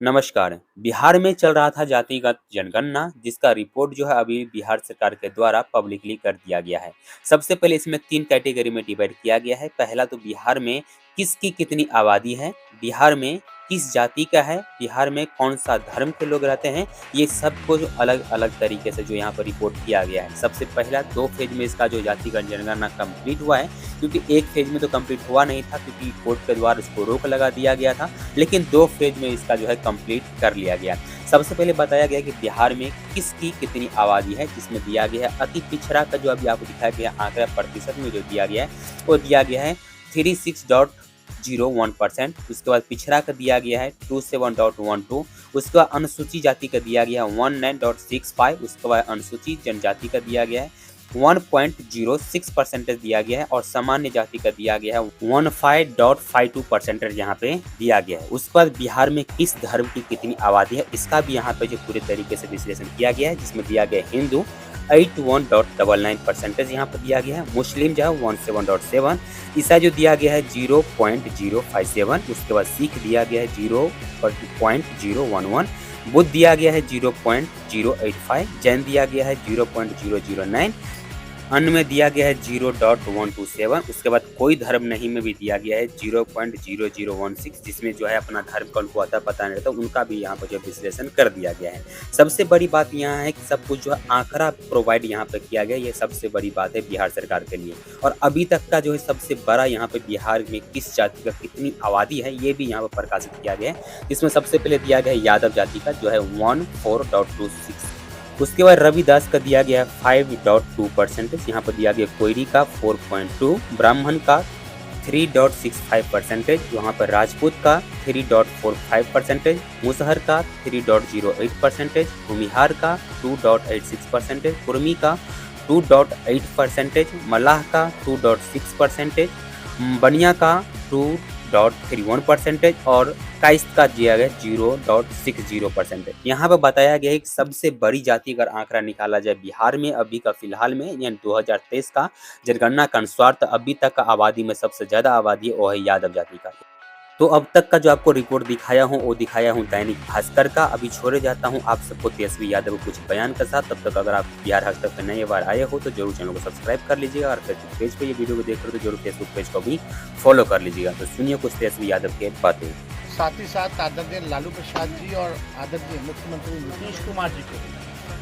नमस्कार। बिहार में चल रहा था जातिगत जनगणना जिसका रिपोर्ट जो है अभी बिहार सरकार के द्वारा पब्लिकली कर दिया गया है। सबसे पहले इसमें 3 कैटेगरी में डिवाइड किया गया है। पहला तो बिहार में किसकी कितनी आबादी है, बिहार में किस जाति का है, बिहार में कौन-सा धर्म के लोग रहते हैं, ये सब कुछ अलग-अलग तरीके से जो यहाँ पर रिपोर्ट किया गया है। सबसे पहला 2 फेज़ में इसका जो जातिगत जनगणना कंप्लीट हुआ है, क्योंकि 1 फेज़ में तो कंप्लीट हुआ नहीं था क्योंकि कोर्ट के द्वारा इसको रोक लगा दिया गया था। लेकिन 2 फेज़ में इसका जो है कंप्लीट कर लिया गया। सबसे पहले बताया गया कि बिहार में किसकी कितनी आबादी है, जिसमें दिया गया है अति पिछड़ा का जो अभी आपको दिखाया गया आंकड़ा प्रतिशत में जो दिया गया है, वो दिया गया है 36.01%। उसके बाद पिछड़ा का दिया गया है 27.12। उसके बाद अनुसूचित जाति का दिया गया है 19.65। उसके बाद अनुसूचित जनजाति का दिया गया है 1.06% दिया गया है और सामान्य जाति का दिया गया है 15.52% यहाँ पे दिया गया है। उसके बाद बिहार में किस धर्म की कितनी आबादी है, इसका भी यहाँ पे जो पूरे तरीके से विश्लेषण किया गया है, जिसमें दिया गया है हिंदू 81.99% यहाँ पर दिया गया है, मुस्लिम जो है 17.7, ईसाई जो दिया गया है 0.057, उसके बाद सिख दिया गया है 0.011, बुद्ध दिया गया है 0.085, जैन दिया गया है 0.009, अन्य में दिया गया है 0.127। उसके बाद कोई धर्म नहीं में भी दिया गया है 0.0016, जिसमें जो है अपना धर्म का उनको अता पता नहीं रहता, उनका भी यहाँ पर जो विश्लेषण कर दिया गया है। सबसे बड़ी बात यहाँ है कि सब कुछ जो है आंकड़ा प्रोवाइड यहाँ पर किया गया, ये सबसे बड़ी बात है बिहार सरकार के लिए। और अभी तक का जो है सबसे बड़ा यहाँ पे बिहार में किस जाति का कितनी आबादी है, ये भी यहाँ पर प्रकाशित किया गया है, जिसमें सबसे पहले दिया गया है यादव जाति का जो है 14.26। उसके बाद रविदास का दिया गया है 5.2%, यहाँ पर दिया गया कोयरी का 4.2, ब्राह्मण का 3.65%, यहाँ पर राजपूत का 3.45%, मुसहर का 3.08%, भूमिहार का 2.86%, कुर्मी का 2.8%, मल्लाह का 2.6%, बनिया का 2.31% और काइस्त का दिया गया 0.60%। यहाँ पर बताया गया है कि सबसे बड़ी जाति अगर आंकड़ा निकाला जाए बिहार में अभी का फिलहाल में यानी 2023 का जनगणना के अनुसार, तो अभी तक का आबादी में सबसे ज्यादा आबादी है वो है यादव जाति का। तो अब तक का जो आपको रिपोर्ट दिखाया हूँ वो दिखाया हूँ दैनिक भास्कर का। अभी छोड़े जाता हूँ आप सबको तेजस्वी यादव कुछ बयान के साथ। तब तक अगर आप बिहार हस्तक पे नए बार आए हो तो जरूर चैनल को सब्सक्राइब कर लीजिएगा और फेसबुक पेज पे ये वीडियो को देख रहे हो तो जरूर फेसबुक पेज को भी फॉलो कर लीजिएगा। तो सुनिए कुछ तेजस्वी यादव के बातें। साथ ही साथ आदरणीय लालू प्रसाद जी और आदरणीय मुख्यमंत्री नीतीश कुमार जी को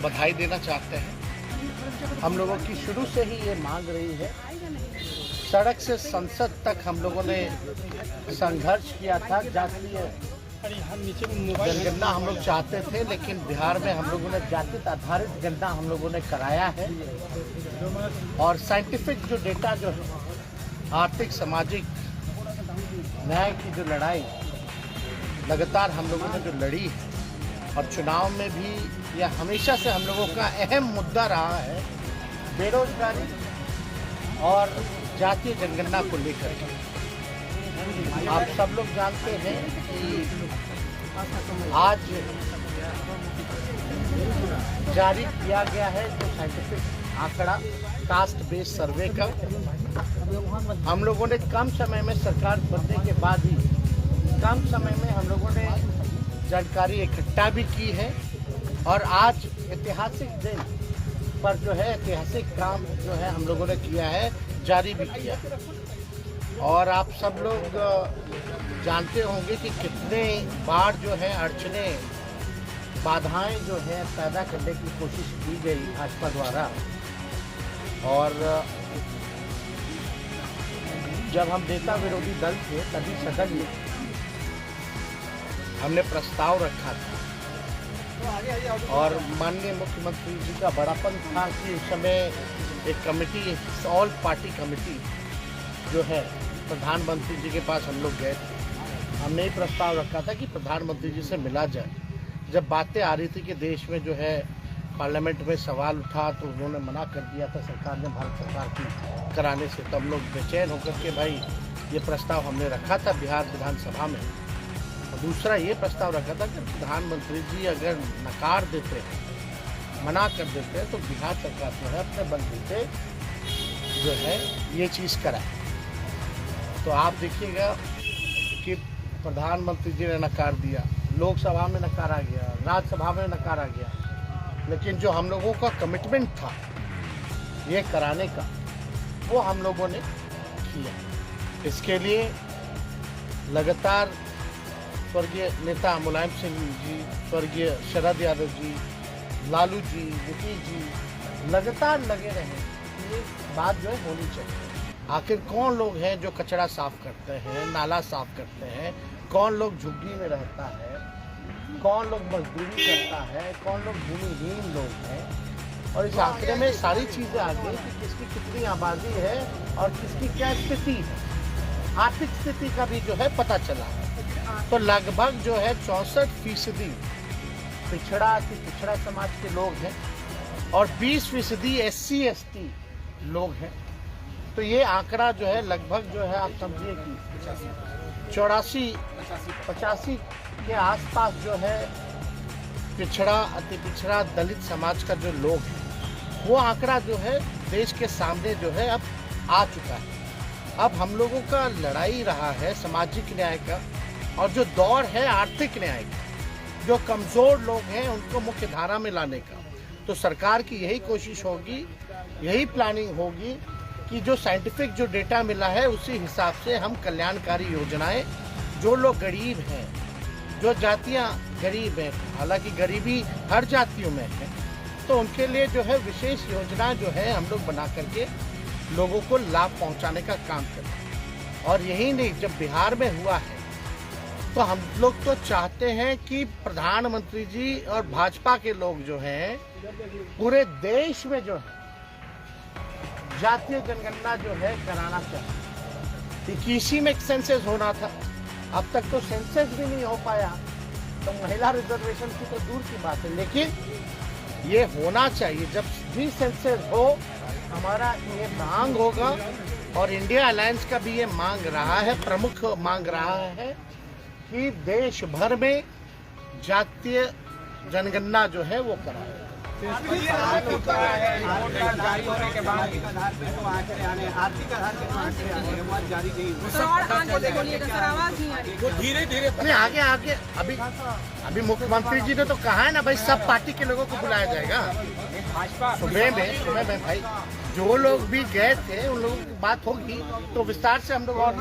बधाई देना चाहते हैं। हम लोगों की शुरू से ही ये मांग रही है, सड़क से संसद तक हम लोगों ने संघर्ष किया था। जातीय जनगणना हम लोग चाहते थे, लेकिन बिहार में हम लोगों ने जाति आधारित गणना हम लोगों ने कराया है और साइंटिफिक जो डेटा जो है, आर्थिक सामाजिक न्याय की जो लड़ाई लगातार हम लोगों ने जो लड़ी है और चुनाव में भी यह हमेशा से हम लोगों का अहम मुद्दा रहा है, बेरोजगारी और जातीय जनगणना को लेकर। आप सब लोग जानते हैं कि आज जारी किया गया है जो साइंटिफिक आंकड़ा कास्ट बेस्ड सर्वे का। हम लोगों ने कम समय में सरकार बनने के बाद ही कम समय में हम लोगों ने जानकारी इकट्ठा भी की है और आज ऐतिहासिक दिन पर जो है ऐतिहासिक काम जो है हम लोगों ने किया है, जारी भी किया। और आप सब लोग जानते होंगे कि कितने बार जो है अड़चने बाधाएं जो है पैदा करने की कोशिश की गई भाजपा द्वारा। और जब हम नेता विरोधी दल थे तभी सदन में हमने प्रस्ताव रखा था और माननीय मुख्यमंत्री जी का बड़ापन था कि उस समय एक कमेटी, ऑल पार्टी कमेटी जो है प्रधानमंत्री जी के पास हम लोग गए थे। हमने ही प्रस्ताव रखा था कि प्रधानमंत्री जी से मिला जाए। जब बातें आ रही थी कि देश में जो है पार्लियामेंट में सवाल उठा तो उन्होंने मना कर दिया था सरकार ने, भारत सरकार की कराने से। तो हम लोग बेचैन होकर के भाई ये प्रस्ताव हमने रखा था बिहार विधानसभा में। दूसरा ये प्रस्ताव रखा था कि प्रधानमंत्री जी अगर नकार देते हैं, मना कर देते हैं, तो बिहार सरकार जो है अपने बंदी से जो है ये चीज़ कराए। तो आप देखिएगा कि प्रधानमंत्री जी ने नकार दिया, लोकसभा में नकारा गया, राज्यसभा में नकारा गया, लेकिन जो हम लोगों का कमिटमेंट था ये कराने का, वो हम लोगों ने किया। इसके लिए लगातार स्वर्गीय नेता मुलायम सिंह जी, स्वर्गीय शरद यादव जी, लालू जी, नीतीश जी लगातार लगे रहे। ये बात जो है होनी चाहिए। आखिर कौन लोग हैं जो कचरा साफ करते हैं, नाला साफ करते हैं, कौन लोग झुग्गी में रहता है, कौन लोग मजदूरी करता है, कौन लोग भूमिहीन लोग हैं, और इस आंकड़े में सारी चीज़ें आ गई कि किसकी कितनी आबादी है और किसकी क्या स्थिति है, आर्थिक स्थिति का भी जो है पता चला है। तो लगभग जो है 64% पिछड़ा समाज के लोग हैं और 20% SC ST लोग हैं। तो ये आंकड़ा जो है लगभग जो है आप समझिए कि 85 के आसपास जो है पिछड़ा, अति पिछड़ा, दलित समाज का जो लोग हैं, वो आंकड़ा जो है देश के सामने जो है अब आ चुका है। अब हम लोगों का लड़ाई रहा है सामाजिक न्याय का, और जो दौर है आर्थिक न्याय का। जो कमज़ोर लोग हैं उनको मुख्य धारा में लाने का। तो सरकार की यही कोशिश होगी, यही प्लानिंग होगी कि जो साइंटिफिक जो डेटा मिला है उसी हिसाब से हम कल्याणकारी योजनाएं, जो लोग गरीब हैं, जो जातियां गरीब हैं, हालांकि गरीबी हर जातियों में है, तो उनके लिए जो है विशेष योजना जो है हम लोग बना करके लोगों को लाभ पहुंचाने का काम करें। और यही नहीं, जब बिहार में हुआ है तो हम लोग तो चाहते हैं कि प्रधानमंत्री जी और भाजपा के लोग जो हैं पूरे देश में जो है जातीय जनगणना जो है कराना चाहिए। 21 में सेंसस होना था, अब तक तो सेंसस भी नहीं हो पाया, तो महिला रिजर्वेशन की तो दूर की बात है, लेकिन ये होना चाहिए। जब भी सेंसस हो हमारा ये मांग होगा, और इंडिया अलायंस का भी ये मांग रहा है, प्रमुख मांग रहा है कि देश भर में जातीय जनगणना जो है वो कराए। धीरे आगे अभी मुख्यमंत्री जी ने तो कहा है ना भाई, सब पार्टी के लोगों को बुलाया जाएगा। सुबह में भाई जो लोग भी गए थे उन लोगों की बात होगी तो विस्तार से हम लोग और